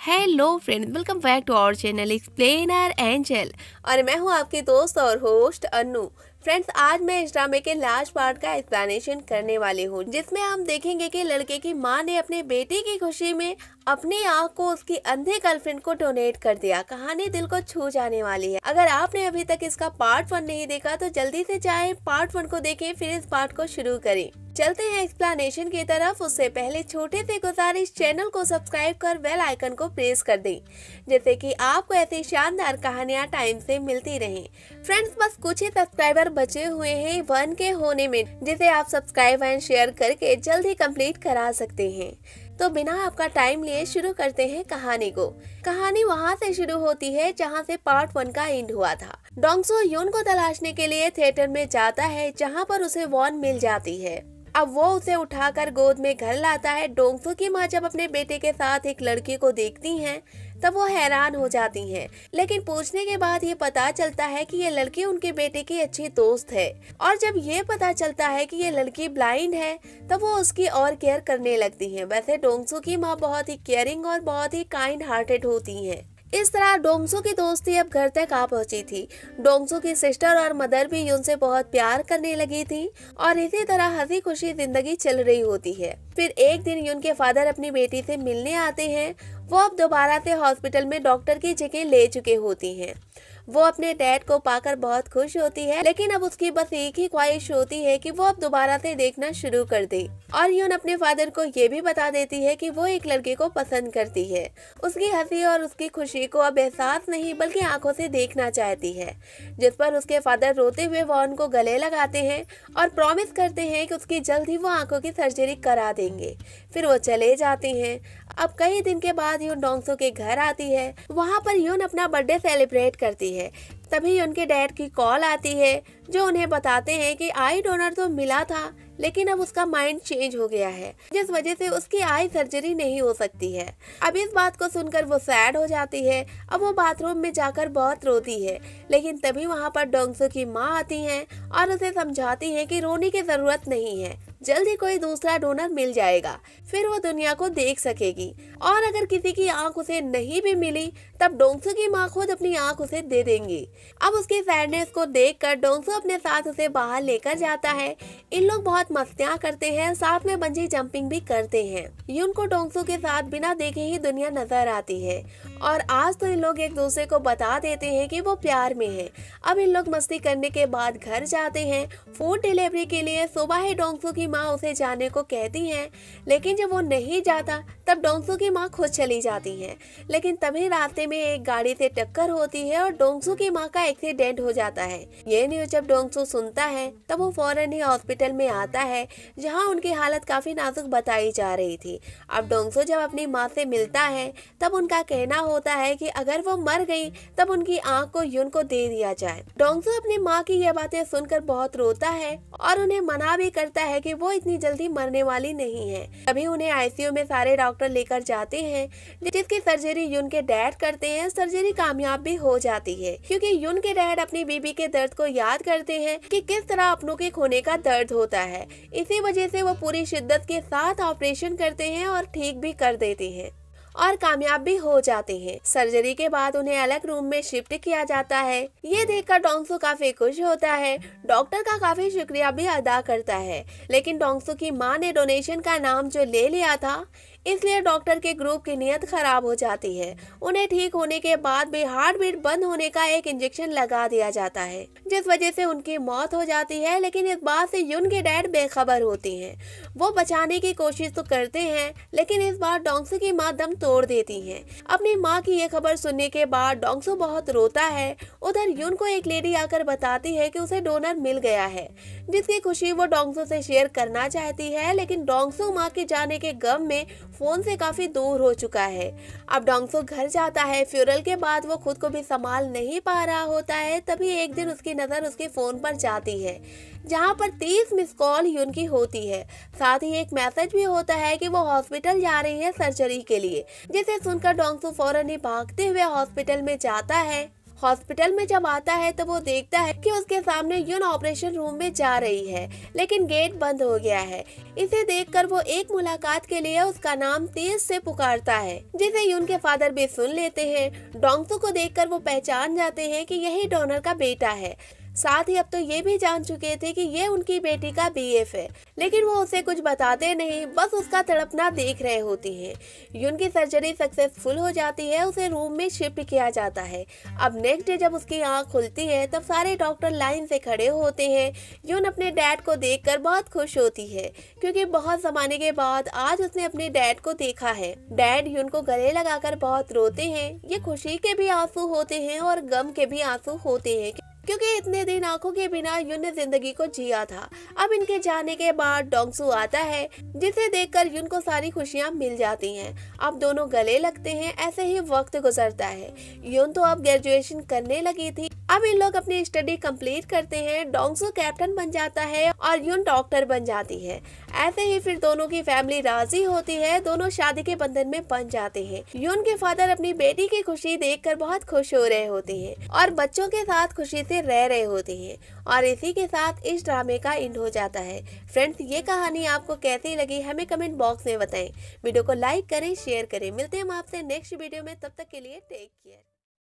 Hello friends, welcome back to our channel explainer angel. और मैं हूं आपकी दोस्त और होस्ट अनु। फ्रेंड्स, आज मैं इस ड्रामे के लास्ट पार्ट का एक्सप्लेनेशन करने वाली हूं, जिसमें हम देखेंगे कि लड़के की मां ने अपने बेटे की खुशी में अपनी आंख को उसकी अंधे गर्लफ्रेंड को डोनेट कर दिया। कहानी दिल को छू जाने वाली है। अगर आपने अभी तक इसका पार्ट 1 नहीं देखा तो जल्दी से जाएं, पार्ट 1 को देखें, फिर इस पार्ट को शुरू करें। चलते हैं एक्सप्लेनेशन की तरफ। उससे पहले छोटे से गुजारिश, चैनल को सब्सक्राइब कर बेल आइकन को प्रेस कर दें, जिससे कि आपको ऐसी शानदार कहानियां टाइम से मिलती रहें। फ्रेंड्स, बस कुछ ही सब्सक्राइबर बचे हुए हैं 1 के होने में, जिसे आप सब्सक्राइब एंड शेयर करके जल्द ही कंप्लीट करा सकते हैं। तो बिना आपका टाइम लिए शुरू करते हैं कहानी को। कहानी वहाँ से शुरू होती है जहाँ से पार्ट 1 का एंड हुआ था। डोंगसो यून को तलाशने के लिए थिएटर में जाता है, जहाँ पर उसे वॉन मिल जाती है। अब वो उसे उठाकर गोद में घर लाता है। डोंगसो की माँ जब अपने बेटे के साथ एक लड़की को देखती हैं, तब वो हैरान हो जाती हैं। लेकिन पूछने के बाद ये पता चलता है कि ये लड़की उनके बेटे की अच्छी दोस्त है। और जब ये पता चलता है कि ये लड़की ब्लाइंड है, तब वो उसकी और केयर करने लगती हैं। वैसे डोंगसो की माँ बहुत ही केयरिंग और बहुत ही काइंड हार्टेड होती हैं। इस तरह डोंगसो की दोस्ती अब घर तक आ पहुंची थी। डोंगसो की सिस्टर और मदर भी यून से बहुत प्यार करने लगी थी और इसी तरह हंसी खुशी जिंदगी चल रही होती है। फिर एक दिन यून के फादर अपनी बेटी से मिलने आते हैं। वो अब दोबारा से हॉस्पिटल में डॉक्टर की जगह ले चुके होती हैं। वो अपने डैड को पाकर बहुत खुश होती है, लेकिन अब उसकी बस एक ही ख्वाहिश होती है कि वो अब दोबारा से देखना शुरू कर दे। और यून अपने फादर को ये भी बता देती है कि वो एक लड़के को पसंद करती है। उसकी हंसी और उसकी खुशी को अब एहसास नहीं बल्कि आंखों से देखना चाहती है। जिस पर उसके फादर रोते हुए वॉन को गले लगाते हैं और प्रॉमिस करते हैं कि उसकी जल्द ही वो आंखों की सर्जरी करा देंगे। फिर वो चले जाते हैं। अब कई दिन के बाद यून डोंगसो के घर आती है। वहाँ पर यून अपना बर्थडे सेलिब्रेट करती है। तभी उनके डैड की कॉल आती है, जो उन्हें बताते हैं कि आई डोनर तो मिला था, लेकिन अब उसका माइंड चेंज हो गया है, जिस वजह से उसकी आई सर्जरी नहीं हो सकती है। अब इस बात को सुनकर वो सैड हो जाती है। अब वो बाथरूम में जाकर बहुत रोती है, लेकिन तभी वहाँ पर डोंगसो की माँ आती हैं और उसे समझाती हैं कि रोने की जरूरत नहीं है, जल्द ही कोई दूसरा डोनर मिल जाएगा, फिर वो दुनिया को देख सकेगी। और अगर किसी की आंख उसे नहीं भी मिली, तब डोंगसो की माँ खुद अपनी आंख उसे दे देंगी। अब उसकी सैडनेस को देखकर डोंगसो अपने साथ उसे बाहर लेकर जाता है। इन लोग बहुत मस्तियाँ करते हैं, साथ में बंजी जंपिंग भी करते हैं। यून को डोंगसो के साथ बिना देखे ही दुनिया नजर आती है और आज तो इन लोग एक दूसरे को बता देते हैं कि वो प्यार में है। अब इन लोग मस्ती करने के बाद घर जाते हैं। फूड डिलीवरी के लिए सुबह ही डोंगसो की माँ उसे जाने को कहती हैं, लेकिन जब वो नहीं जाता तब डोंगसो की माँ खुद चली जाती हैं। लेकिन तभी रास्ते में एक गाड़ी से टक्कर होती है और डोंगसो की माँ का एक्सीडेंट हो जाता है। ये न्यूज जब डोंगसो सुनता है, तब वो फौरन ही हॉस्पिटल में आता है, जहाँ उनकी हालत काफी नाजुक बताई जा रही थी। अब डोंगसो जब अपनी माँ से मिलता है, तब उनका कहना होता है कि अगर वो मर गई तब उनकी आंख को यून को दे दिया जाए। डोंगसो अपनी माँ की ये बातें सुनकर बहुत रोता है और उन्हें मना भी करता है कि वो इतनी जल्दी मरने वाली नहीं है। तभी उन्हें आईसीयू में सारे डॉक्टर लेकर जाते हैं, जिसकी सर्जरी यून के डैड करते हैं। सर्जरी कामयाब भी हो जाती है, क्योंकि यून के डैड अपनी बीबी के दर्द को याद करते हैं कि किस तरह अपनों के खोने का दर्द होता है। इसी वजह से वो पूरी शिद्दत के साथ ऑपरेशन करते हैं और ठीक भी कर देते हैं और कामयाब भी हो जाते हैं। सर्जरी के बाद उन्हें अलग रूम में शिफ्ट किया जाता है। ये देखकर डोंगसो काफी खुश होता है, डॉक्टर का काफी शुक्रिया भी अदा करता है। लेकिन डोंगसो की माँ ने डोनेशन का नाम जो ले लिया था, इसलिए डॉक्टर के ग्रुप की नीयत खराब हो जाती है। उन्हें ठीक होने के बाद भी हार्ट बीट बंद होने का एक इंजेक्शन लगा दिया जाता है, जिस वजह से उनकी मौत हो जाती है। लेकिन इस बात से यून के डैड बेखबर होते हैं। वो बचाने की कोशिश तो करते हैं, लेकिन इस बार डोंगसो की माँ दम तोड़ देती हैं। अपनी माँ की ये खबर सुनने के बाद डोंगसो बहुत रोता है। उधर यून को एक लेडी आकर बताती है कि उसे डोनर मिल गया है, जिसकी खुशी वो डोंगसो से शेयर करना चाहती है। लेकिन डोंगसो माँ के जाने के गम में फोन से काफी दूर हो चुका है। अब डोंगसो घर जाता है। फ्यूरल के बाद वो खुद को भी संभाल नहीं पा रहा होता है। तभी एक दिन उसकी नजर उसके फोन पर जाती है, जहाँ पर 30 मिस कॉल यून की होती है। साथ ही एक मैसेज भी होता है कि वो हॉस्पिटल जा रही है सर्जरी के लिए, जिसे सुनकर डोंगसो फौरन ही भागते हुए हॉस्पिटल में जाता है। हॉस्पिटल में जब आता है तो वो देखता है कि उसके सामने यून ऑपरेशन रूम में जा रही है, लेकिन गेट बंद हो गया है। इसे देखकर वो एक मुलाकात के लिए उसका नाम तेज से पुकारता है, जिसे यून के फादर भी सुन लेते हैं। डोंगसू को देखकर वो पहचान जाते हैं कि यही डोनर का बेटा है। साथ ही अब तो ये भी जान चुके थे कि ये उनकी बेटी का बीएफ है, लेकिन वो उसे कुछ बताते नहीं, बस उसका तड़पना देख रहे होती हैं। यून की सर्जरी सक्सेसफुल हो जाती है, उसे रूम में शिफ्ट किया जाता है। अब नेक्स्ट डे जब उसकी आंख खुलती है तब सारे डॉक्टर लाइन से खड़े होते हैं। यून अपने डैड को देखकर बहुत खुश होती है, क्योंकि बहुत जमाने के बाद आज उसने अपने डैड को देखा है। डैड यून को गले लगाकर बहुत रोते हैं। ये खुशी के भी आंसू होते हैं और गम के भी आंसू होते हैं, क्योंकि इतने दिन आंखों के बिना यून ने जिंदगी को जिया था। अब इनके जाने के बाद डोंगसू आता है, जिसे देखकर यून को सारी खुशियां मिल जाती हैं। अब दोनों गले लगते हैं। ऐसे ही वक्त गुजरता है। यून तो अब ग्रेजुएशन करने लगी थी। अब इन लोग अपनी स्टडी कंप्लीट करते हैं। डोंगसू कैप्टन बन जाता है और यून डॉक्टर बन जाती है। ऐसे ही फिर दोनों की फैमिली राजी होती है। दोनों शादी के बंधन में बंध जाते हैं। यून के फादर अपनी बेटी की खुशी देखकर बहुत खुश हो रहे होते हैं और बच्चों के साथ खुशी से रह रहे होते हैं। और इसी के साथ इस ड्रामे का एंड हो जाता है। फ्रेंड्स, ये कहानी आपको कैसी लगी हमें कमेंट बॉक्स में बताएं। वीडियो को लाइक करें, शेयर करें। मिलते हैं हम आपसे नेक्स्ट वीडियो में, तब तक के लिए टेक केयर।